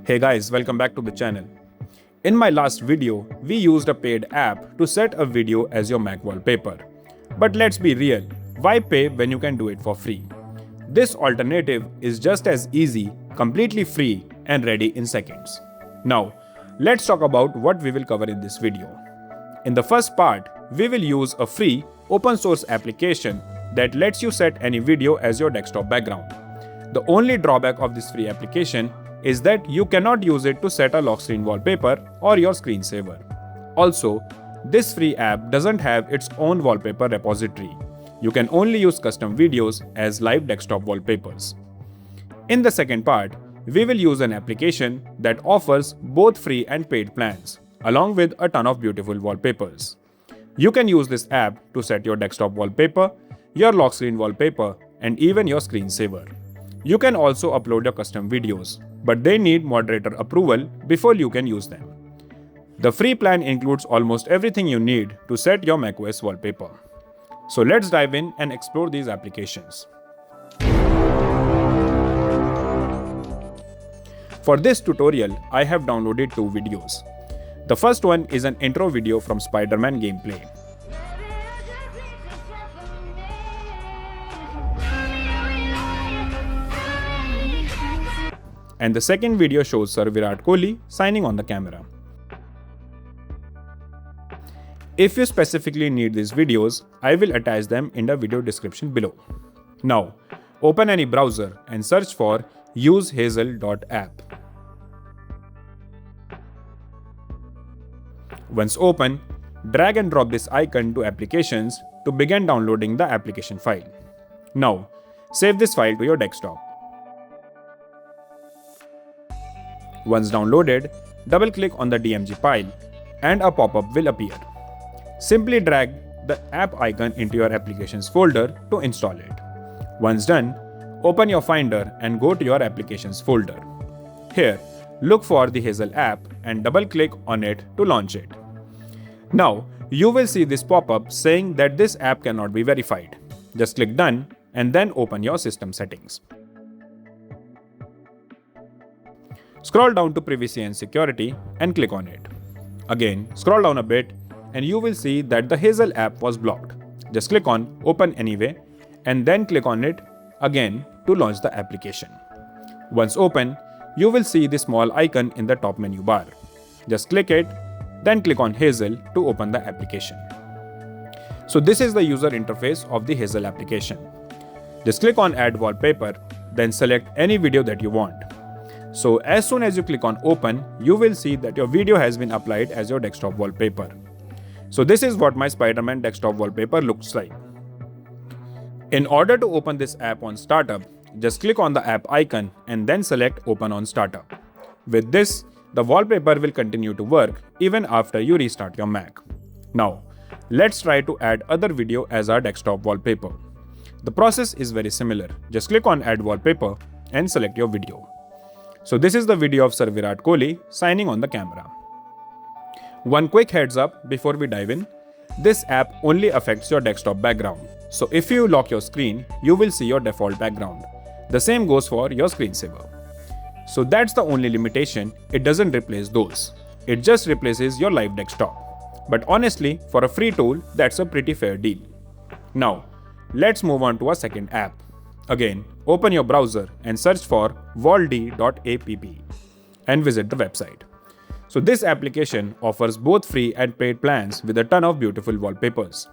Hey guys, welcome back to the channel. In my last video, we used a paid app to set a video as your Mac wallpaper. But let's be real, why pay when you can do it for free? This alternative is just as easy, completely free and ready in seconds. Now, let's talk about what we will cover in this video. In the first part, we will use a free open source application that lets you set any video as your desktop background. The only drawback of this free application is that you cannot use it to set a lock screen wallpaper or your screensaver. Also, this free app doesn't have its own wallpaper repository. You can only use custom videos as live desktop wallpapers. In the second part, we will use an application that offers both free and paid plans, along with a ton of beautiful wallpapers. You can use this app to set your desktop wallpaper, your lock screen wallpaper, and even your screensaver. You can also upload your custom videos, but they need moderator approval before you can use them. The free plan includes almost everything you need to set your macOS wallpaper. So let's dive in and explore these applications. For this tutorial, I have downloaded two videos. The first one is an intro video from Spider-Man gameplay. And the second video shows Sir Virat Kohli signing on the camera. If you specifically need these videos, I will attach them in the video description below. Now, open any browser and search for usehazel.app. Once open, drag and drop this icon to Applications to begin downloading the application file. Now, save this file to your desktop. Once downloaded, double-click on the DMG file and a pop-up will appear. Simply drag the app icon into your Applications folder to install it. Once done, open your Finder and go to your Applications folder. Here, look for the Hazel app and double-click on it to launch it. Now, you will see this pop-up saying that this app cannot be verified. Just click Done and then open your system settings. Scroll down to Privacy and Security and click on it. Again, scroll down a bit and you will see that the Hazel app was blocked. Just click on Open Anyway and then click on it again to launch the application. Once open, you will see the small icon in the top menu bar. Just click it, then click on Hazel to open the application. So this is the user interface of the Hazel application. Just click on Add Wallpaper, then select any video that you want. So as soon as you click on Open, you will see that your video has been applied as your desktop wallpaper. So this is what my Spider-Man desktop wallpaper looks like. In order to open this app on startup, just click on the app icon and then select Open on startup. With this, the wallpaper will continue to work even after you restart your Mac. Now, let's try to add other video as our desktop wallpaper. The process is very similar. Just click on Add Wallpaper and select your video. So this is the video of Sir Virat Kohli signing on the camera. One quick heads up before we dive in, this app only affects your desktop background. So if you lock your screen, you will see your default background. The same goes for your screensaver. So that's the only limitation, it doesn't replace those. It just replaces your live desktop. But honestly, for a free tool, that's a pretty fair deal. Now, let's move on to a second app. Again, open your browser and search for wald.app and visit the website. So this application offers both free and paid plans with a ton of beautiful wallpapers.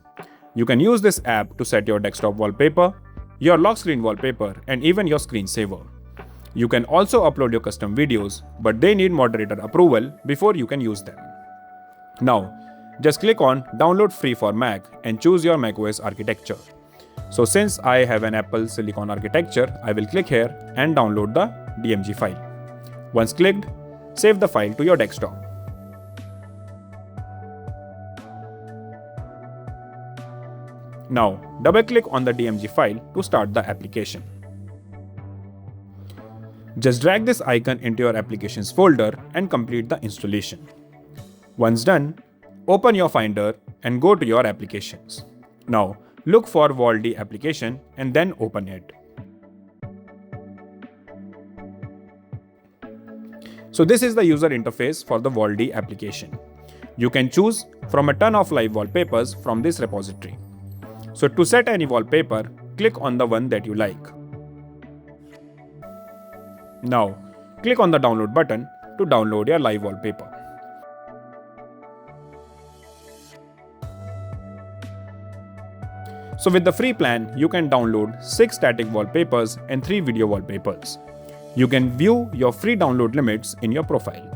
You can use this app to set your desktop wallpaper, your lock screen wallpaper, and even your screensaver. You can also upload your custom videos, but they need moderator approval before you can use them. Now, just click on Download Free for Mac and choose your macOS architecture. So since I have an Apple Silicon architecture, I will click here and download the DMG file. Once clicked, save the file to your desktop. Now, double-click on the DMG file to start the application. Just drag this icon into your Applications folder and complete the installation. Once done, open your Finder and go to your Applications. Now, look for Wald application and then open it. So this is the user interface for the WallD application. You can choose from a ton of live wallpapers from this repository. So to set any wallpaper, click on the one that you like. Now, click on the download button to download your live wallpaper. So with the free plan, you can download 6 static wallpapers and 3 video wallpapers. You can view your free download limits in your profile.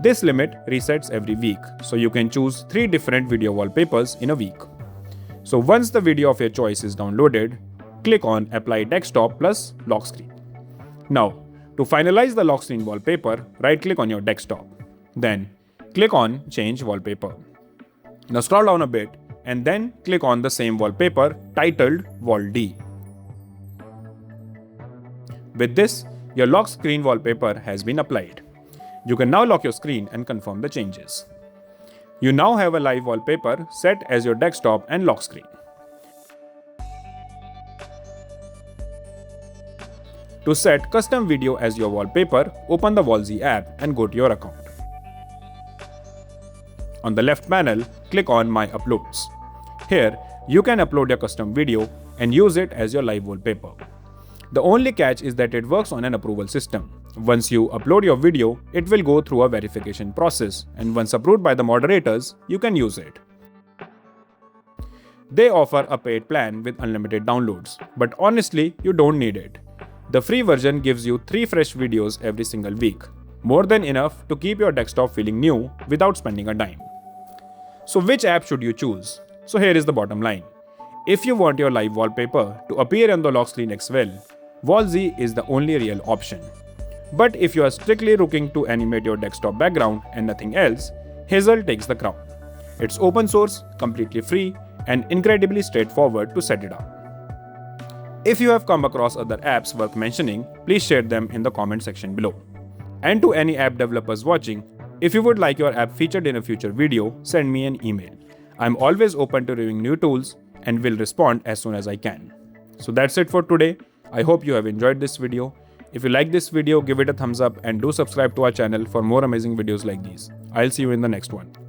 This limit resets every week, so you can choose 3 different video wallpapers in a week. So once the video of your choice is downloaded, click on Apply Desktop plus Lock Screen. Now, to finalize the lock screen wallpaper, right-click on your desktop. Then, click on Change Wallpaper. Now scroll down a bit and then click on the same wallpaper titled WallD. With this, your lock screen wallpaper has been applied. You can now lock your screen and confirm the changes. You now have a live wallpaper set as your desktop and lock screen. To set custom video as your wallpaper, open the WallZ app and go to your account. On the left panel, click on My Uploads. Here, you can upload your custom video and use it as your live wallpaper. The only catch is that it works on an approval system. Once you upload your video, it will go through a verification process, and once approved by the moderators, you can use it. They offer a paid plan with unlimited downloads, but honestly, you don't need it. The free version gives you 3 fresh videos every single week, more than enough to keep your desktop feeling new without spending a dime. So which app should you choose? So here is the bottom line. If you want your live wallpaper to appear on the lock screen as well, WallZ is the only real option. But if you are strictly looking to animate your desktop background and nothing else, Hazel takes the crown. It's open source, completely free, and incredibly straightforward to set it up. If you have come across other apps worth mentioning, please share them in the comment section below. And to any app developers watching, if you would like your app featured in a future video, send me an email. I'm always open to reviewing new tools and will respond as soon as I can. So that's it for today. I hope you have enjoyed this video. If you like this video, give it a thumbs up and do subscribe to our channel for more amazing videos like these. I'll see you in the next one.